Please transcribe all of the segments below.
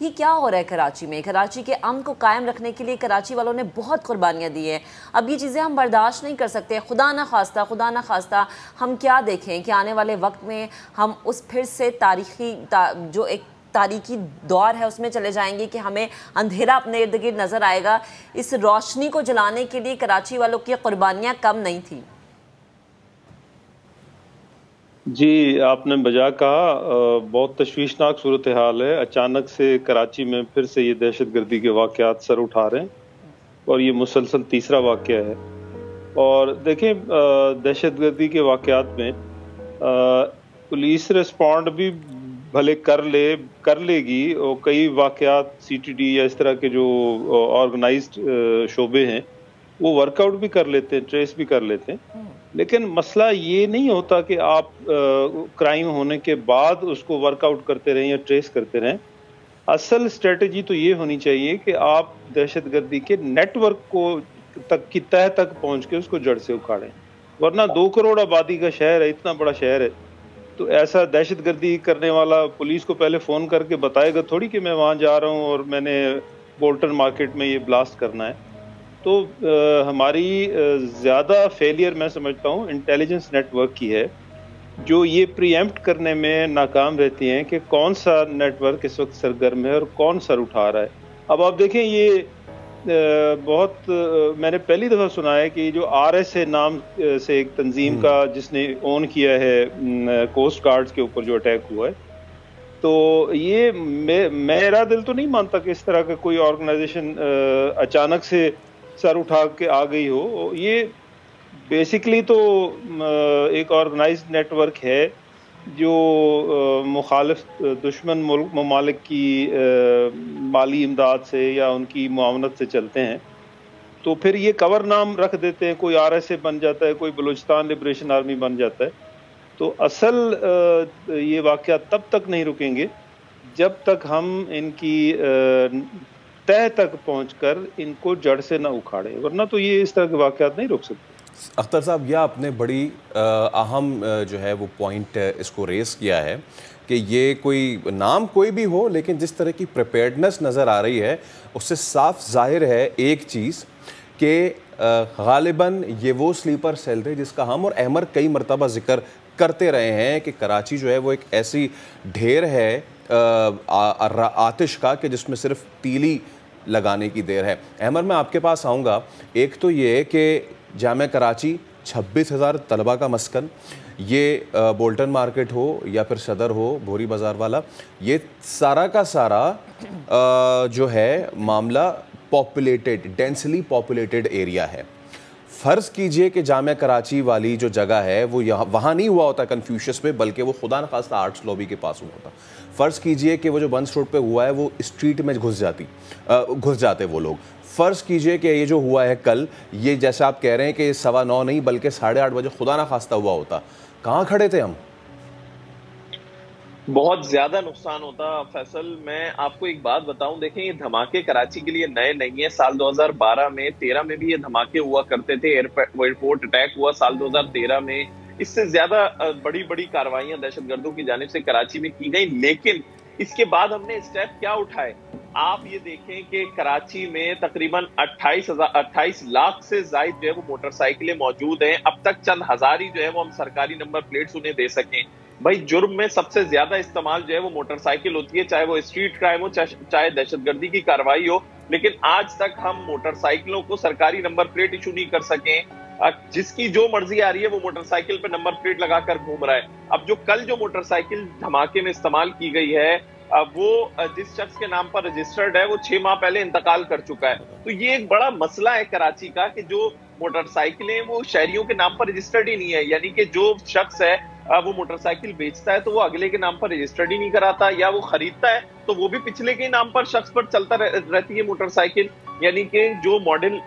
یہ کیا ہو رہا ہے کراچی میں؟ کراچی کے امن کو قائم رکھنے کے لیے کراچی والوں نے بہت قربانیاں دی ہیں. اب یہ چیزیں ہم برداشت نہیں کر سکتے. خدا نہ خواستہ ہم کیا دیکھیں کہ آنے والے وقت میں ہم اس پھر سے تاریخی جو ایک تاریخی دور ہے اس میں چلے جائیں گے کہ ہمیں اندھیرا اپنے ارد گرد نظر آئے گا. اس روشنی کو جلانے کے لیے کراچی والوں کی قربانیاں کم نہیں تھیں. جی آپ نے بجا کہا، بہت تشویشناک صورتحال ہے. اچانک سے کراچی میں پھر سے یہ دہشت گردی کے واقعات سر اٹھا رہے ہیں اور یہ مسلسل تیسرا واقعہ ہے. اور دیکھیں دہشت گردی کے واقعات میں پولیس ریسپونڈ بھی بھلے کر لے گی، اور کئی واقعات سی ٹی ڈی یا اس طرح کے جو آرگنائزڈ شعبے ہیں وہ ورک آؤٹ بھی کر لیتے ہیں، ٹریس بھی کر لیتے ہیں. لیکن مسئلہ یہ نہیں ہوتا کہ آپ کرائم ہونے کے بعد اس کو ورک آؤٹ کرتے رہیں یا ٹریس کرتے رہیں. اصل اسٹریٹجی تو یہ ہونی چاہیے کہ آپ دہشت گردی کے نیٹ ورک کو کی تہ تک پہنچ کے اس کو جڑ سے اکھاڑیں. ورنہ 2 کروڑ آبادی کا شہر ہے، اتنا بڑا شہر ہے، تو ایسا دہشت گردی کرنے والا پولیس کو پہلے فون کر کے بتائے گا تھوڑی کہ میں وہاں جا رہا ہوں اور میں نے بولٹن مارکیٹ میں یہ بلاسٹ کرنا ہے. تو ہماری زیادہ فیلئر میں سمجھتا ہوں انٹیلیجنس نیٹ ورک کی ہے، جو یہ پری ایمپٹ کرنے میں ناکام رہتی ہیں کہ کون سا نیٹ ورک اس وقت سرگرم ہے اور کون سر اٹھا رہا ہے. اب آپ دیکھیں یہ بہت میں نے پہلی دفعہ سنا ہے کہ جو آر ایس اے نام سے ایک تنظیم کا جس نے اون کیا ہے کوسٹ گارڈز کے اوپر جو اٹیک ہوا ہے، تو یہ میرا دل تو نہیں مانتا کہ اس طرح کا کوئی آرگنائزیشن اچانک سے سر اٹھا کے آ گئی ہو. یہ بیسیکلی تو ایک آرگنائزڈ نیٹ ورک ہے جو مخالف دشمن ممالک کی مالی امداد سے یا ان کی معاونت سے چلتے ہیں. تو پھر یہ کور نام رکھ دیتے ہیں، کوئی آر ایس اے بن جاتا ہے، کوئی بلوچستان لبریشن آرمی بن جاتا ہے. تو اصل یہ واقعات تب تک نہیں رکیں گے جب تک ہم ان کی تہ تک پہنچ کر ان کو جڑ سے نہ اکھاڑیں، ورنہ تو یہ اس طرح کے واقعات نہیں رک سکتے. اختر صاحب، یہ آپ نے بڑی اہم جو ہے وہ پوائنٹ اس کو ریز کیا ہے کہ یہ کوئی نام کوئی بھی ہو، لیکن جس طرح کی پریپیئرڈنس نظر آ رہی ہے اس سے صاف ظاہر ہے ایک چیز کہ غالباً یہ وہ سلیپر سیل تھے جس کا ہم اور احمر کئی مرتبہ ذکر کرتے رہے ہیں کہ کراچی جو ہے وہ ایک ایسی ڈھیر ہے آتش کا کہ جس میں صرف تیلی لگانے کی دیر ہے. احمر میں آپ کے پاس آؤں گا. ایک تو یہ کہ جامعہ کراچی 26,000 طلبہ کا مسکن، یہ بولٹن مارکیٹ ہو یا پھر صدر ہو بھوری بازار والا، یہ سارا کا سارا جو ہے معاملہ پاپولیٹڈ، ڈینسلی پاپولیٹڈ ایریا ہے. فرض کیجئے کہ جامعہ کراچی والی جو جگہ ہے وہ وہاں نہیں ہوا ہوتا کنفیوشس میں، بلکہ وہ خدا نخواستہ آرٹس لابی کے پاس ہوا ہوتا. فرض کیجئے کہ وہ جو بنس روڈ پہ ہوا ہے وہ اسٹریٹ میں گھس جاتے وہ لوگ. فرض کیجئے کہ یہ جو ہوا ہے کل، یہ جیسا آپ کہہ رہے ہیں کہ 9:15 نہیں بلکہ 8:30 بجے خدا نخواستہ ہوا ہوتا، کہاں کھڑے تھے ہم؟ بہت زیادہ نقصان ہوتا. فیصل میں آپ کو ایک بات بتاؤں، دیکھیں یہ دھماکے کراچی کے لیے نئے نہیں ہیں. سال 2012 میں 13 میں بھی یہ دھماکے ہوا کرتے تھے. ایئرپورٹ اٹیک ہوا سال 2013 میں. اس سے زیادہ بڑی بڑی کارروائیاں دہشت گردوں کی جانب سے کراچی میں کی گئی. لیکن اس کے بعد ہم نے اسٹیپ کیا اٹھائے؟ آپ یہ دیکھیں کہ کراچی میں تقریباً 28 لاکھ سے زائد جو ہے وہ موٹر سائیکلیں موجود ہیں. اب تک چند ہزار ہی جو ہے وہ ہم سرکاری نمبر پلیٹس انہیں دے سکیں. بھائی جرم میں سب سے زیادہ استعمال جو ہے وہ موٹر سائیکل ہوتی ہے، چاہے وہ اسٹریٹ کرائم ہو چاہے دہشت گردی کی کارروائی ہو. لیکن آج تک ہم موٹر سائیکلوں کو سرکاری نمبر پلیٹ ایشو نہیں کر سکیں. جس کی جو مرضی آ رہی ہے وہ موٹر سائیکل پہ نمبر پلیٹ لگا کر گھوم رہا ہے. اب جو کل جو موٹر سائیکل دھماکے میں استعمال کی گئی ہے وہ جس شخص کے نام پر رجسٹرڈ ہے وہ 6 ماہ پہلے انتقال کر چکا ہے. تو یہ ایک بڑا مسئلہ ہے کراچی کا کہ جو موٹر سائیکلیں وہ شہریوں کے نام پر رجسٹرڈ ہی نہیں ہے. یعنی کہ جو شخص ہے وہ موٹر سائیکل بیچتا ہے تو وہ اگلے کے نام پر رجسٹرڈ ہی نہیں کراتا، یا وہ خریدتا ہے تو وہ بھی پچھلے کے نام پر شخص پر چلتا رہتی ہے موٹر سائیکل. یعنی کہ جو ماڈل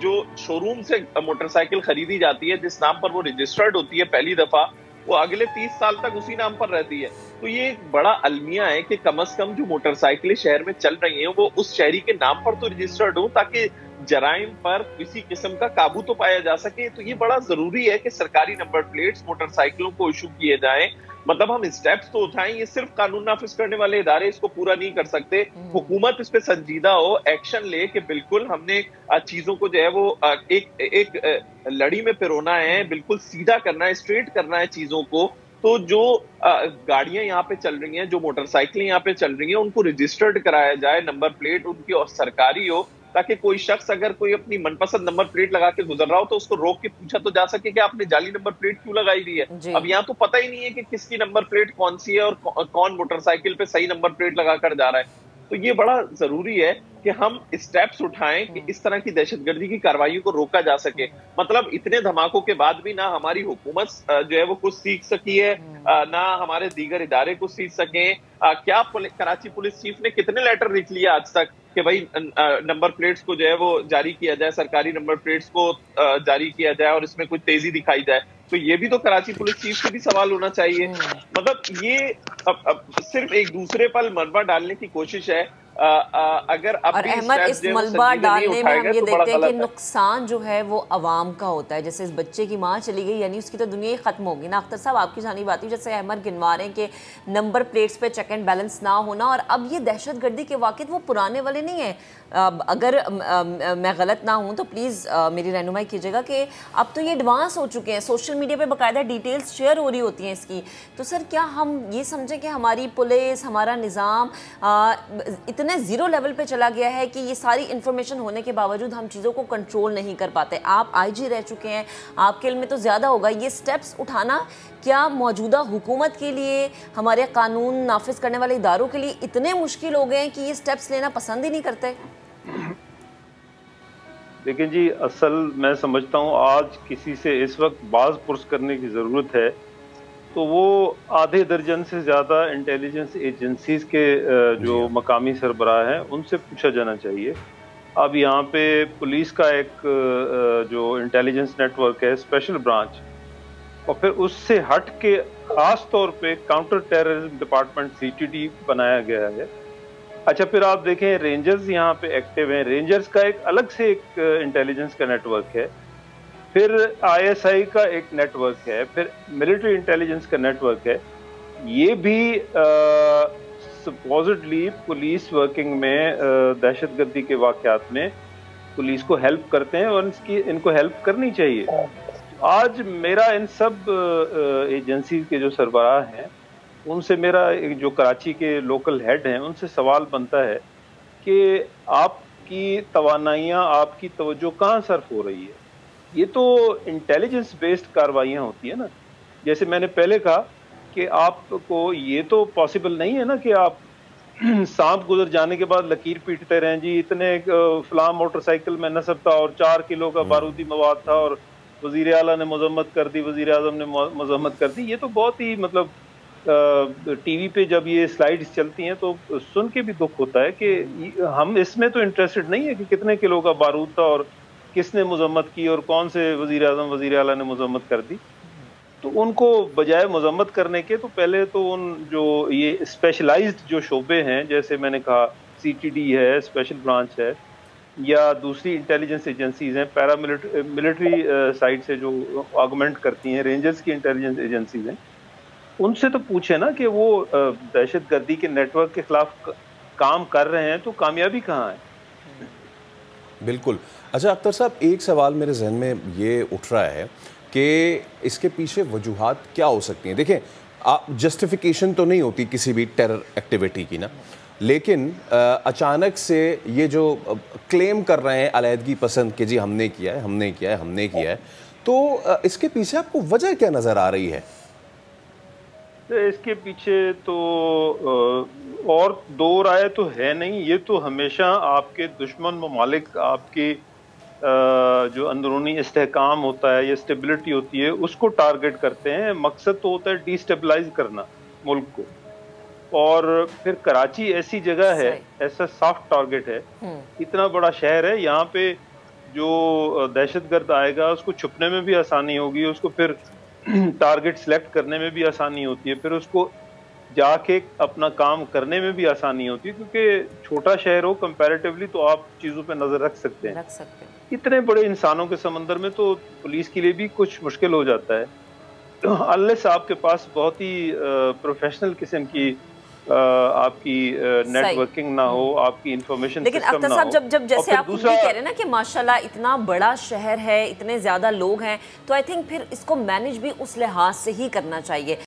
جو شو روم سے موٹر سائیکل خریدی جاتی ہے جس نام پر وہ رجسٹرڈ ہوتی ہے پہلی دفعہ، وہ اگلے 30 سال تک اسی نام پر رہتی ہے. تو یہ ایک بڑا المیہ ہے کہ کم از کم جو موٹر سائیکلیں شہر میں چل رہی ہیں وہ اس شہری کے نام پر تو رجسٹرڈ ہوں تاکہ जराइम पर किसी किस्म का काबू तो पाया जा सके। तो ये बड़ा जरूरी है कि सरकारी नंबर प्लेट्स मोटरसाइकिलों को इशू किए जाएं, मतलब हम स्टेप्स तो उठाएं। ये सिर्फ कानून नाफिज करने वाले इदारे इसको पूरा नहीं कर सकते। हुकूमत इस पे संजीदा हो, एक्शन ले कि बिल्कुल हमने चीजों को जो है वो एक लड़ी में पिरोना है, बिल्कुल सीधा करना है, स्ट्रेट करना है चीजों को। तो जो गाड़ियां यहाँ पे चल रही हैं, जो मोटरसाइकिलें यहाँ पे चल रही हैं, उनको रजिस्टर्ड कराया जाए, नंबर प्लेट उनकी और सरकारी हो, ताकि कोई शख्स अगर कोई अपनी मनपसंद नंबर प्लेट लगा के गुजर रहा हो तो उसको रोक के पूछा तो जा सके कि आपने जाली नंबर प्लेट क्यों लगाई हुई है। अब यहाँ तो पता ही नहीं है कि किसकी नंबर प्लेट कौन सी है और कौन मोटरसाइकिल पे सही नंबर प्लेट लगाकर जा रहा है। तो ये बड़ा जरूरी है कि हम स्टेप्स उठाएं कि इस तरह की दहशतगर्दी की कार्रवाइयों को रोका जा सके। मतलब इतने धमाकों के बाद भी ना हमारी हुकूमत जो है वो कुछ सीख सकी है, ना हमारे दीगर इदारे कुछ सीख सके। क्या कराची पुलिस चीफ ने कितने लेटर लिख लिए आज तक कि भाई नंबर प्लेट्स को जो है वो जारी किया जाए, सरकारी नंबर प्लेट्स को जारी किया जाए और इसमें कुछ तेजी दिखाई जाए। तो ये भी तो कराची पुलिस चीफ से भी सवाल होना चाहिए। मतलब ये अब सिर्फ एक दूसरे पर मलबा डालने की कोशिश है। अगर और अहमद, इस मलबा डालने में हम ये देखते हैं कि नुकसान जो है वो अवाम का होता है। जैसे इस बच्चे की माँ चली गई, यानी उसकी तो दुनिया ही खत्म होगी ना। अख्तर साहब, आपकी जानी बात है, जैसे अहमद गिनवा रहे हैं कि नंबर प्लेट्स पे चेक एंड बैलेंस ना होना, और अब ये दहशतगर्दी के वाक़ित वो पुराने वाले नहीं है। अगर मैं गलत ना हूँ तो प्लीज़ मेरी रहनुमाई कीजिएगा कि अब तो ये एडवांस हो चुके हैं, सोशल मीडिया पे बाकायदा डिटेल्स शेयर हो रही होती हैं इसकी। तो सर, क्या हम ये समझें कि हमारी पुलिस, हमारा निज़ाम इतने ज़ीरो लेवल पे चला गया है कि ये सारी इन्फॉर्मेशन होने के बावजूद हम चीज़ों को कंट्रोल नहीं कर पाते? आप IG रह चुके हैं, आपके इल्म में तो ज़्यादा होगा। ये स्टेप्स उठाना क्या मौजूदा हुकूमत के लिए, हमारे कानून नाफिज करने वाले इदारों के लिए इतने मुश्किल हो गए हैं कि ये स्टेप्स लेना पसंद ही नहीं करते? देखिए जी, असल मैं समझता हूँ आज किसी से इस वक्त बाज पुरस करने की ज़रूरत है तो वो आधे दर्जन से ज़्यादा इंटेलिजेंस एजेंसीज के जो मकामी सरबराह हैं उनसे पूछा जाना चाहिए। अब यहाँ पे पुलिस का एक जो इंटेलिजेंस नेटवर्क है, स्पेशल ब्रांच, और फिर उससे हट के ख़ास तौर पे काउंटर टेररिज्म डिपार्टमेंट CTD बनाया गया है। अच्छा, फिर आप देखें रेंजर्स यहाँ पे एक्टिव हैं। रेंजर्स का एक अलग से एक इंटेलिजेंस का नेटवर्क है, फिर ISI का एक नेटवर्क है, फिर मिलिट्री इंटेलिजेंस का नेटवर्क है। ये भी सपोजिटली पुलिस वर्किंग में दहशतगर्दी के वाक़यात में पुलिस को हेल्प करते हैं और इनको हेल्प करनी चाहिए। आज मेरा इन सब एजेंसी के जो सरबराह हैं उनसे मेरा जो कराची के लोकल हेड हैं उनसे सवाल बनता है कि आपकी तवानाइयाँ, आपकी तवज्जो कहाँ सर्फ हो रही है? ये तो इंटेलिजेंस बेस्ड कार्रवाइयाँ होती है ना। जैसे मैंने पहले कहा कि आपको ये तो पॉसिबल नहीं है ना कि आप सांप गुजर जाने के बाद लकीर पीटते रहें, जी इतने फलां मोटरसाइकिल में नस्ब था और 4 किलो का बारूदी मवाद था और वज़ीर आला ने मजम्मत कर दी, वज़ीर आज़म ने मजम्मत कर दी। ये तो बहुत ही मतलब TV पे जब ये स्लाइड्स चलती हैं तो सुन के भी दुख होता है कि हम इसमें तो इंटरेस्टेड नहीं है कि कितने किलो का बारूद था और किसने मजम्मत की और कौन से वज़ीर आज़म वज़ीर आला ने मजम्मत कर दी। तो उनको बजाय मजम्मत करने के तो पहले तो उन जो ये स्पेशलाइज्ड जो शोबे हैं, जैसे मैंने कहा CTD है, स्पेशल ब्रांच है, या दूसरी इंटेलिजेंस एजेंसीज हैं, मिलिट्री साइड से जो ऑगमेंट करती हैं, रेंजर्स की इंटेलिजेंस एजेंसीज हैं, उनसे तो पूछे ना कि वो दहशतगर्दी के नेटवर्क के खिलाफ काम कर रहे हैं तो कामयाबी कहाँ है? बिल्कुल। अच्छा अख्तर साहब, एक सवाल मेरे जहन में ये उठ रहा है कि इसके पीछे वजूहात क्या हो सकती हैं? देखें, जस्टिफिकेशन तो नहीं होती किसी भी टेरर एक्टिविटी की ना, लेकिन अचानक से ये जो क्लेम कर रहे हैं अलहदगी पसंद कि जी हमने किया है, हमने किया है, हमने किया है, तो इसके पीछे आपको वजह क्या नज़र आ रही है? इसके पीछे तो और दो राय तो है नहीं। ये तो हमेशा आपके दुश्मन ममालिक आपकी जो अंदरूनी इस्तेहकाम होता है या स्टेबिलिटी होती है उसको टारगेट करते हैं। मकसद तो होता है डिस्टेबलाइज करना मुल्क को, और फिर कराची ऐसी जगह है, ऐसा सॉफ्ट टारगेट है, इतना बड़ा शहर है, यहाँ पे जो दहशतगर्द आएगा उसको छुपने में भी आसानी होगी, उसको फिर टारगेट सिलेक्ट करने में भी आसानी होती है, फिर उसको जाके अपना काम करने में भी आसानी होती है, क्योंकि छोटा शहर हो कंपैरेटिवली तो आप चीज़ों पे नज़र रख सकते हैं। इतने बड़े इंसानों के समंदर में तो पुलिस के लिए भी कुछ मुश्किल हो जाता है। अनलेस आपके पास बहुत ही प्रोफेशनल किस्म की आपकी नेटवर्किंग ना हो, आपकी इंफॉर्मेशन लेकिन अख्तर साहब जब जैसे आप भी कह रहे हैं ना कि माशाल्लाह इतना बड़ा शहर है, इतने ज़्यादा लोग हैं, तो आई थिंक फिर इसको मैनेज भी उस लिहाज से ही करना चाहिए।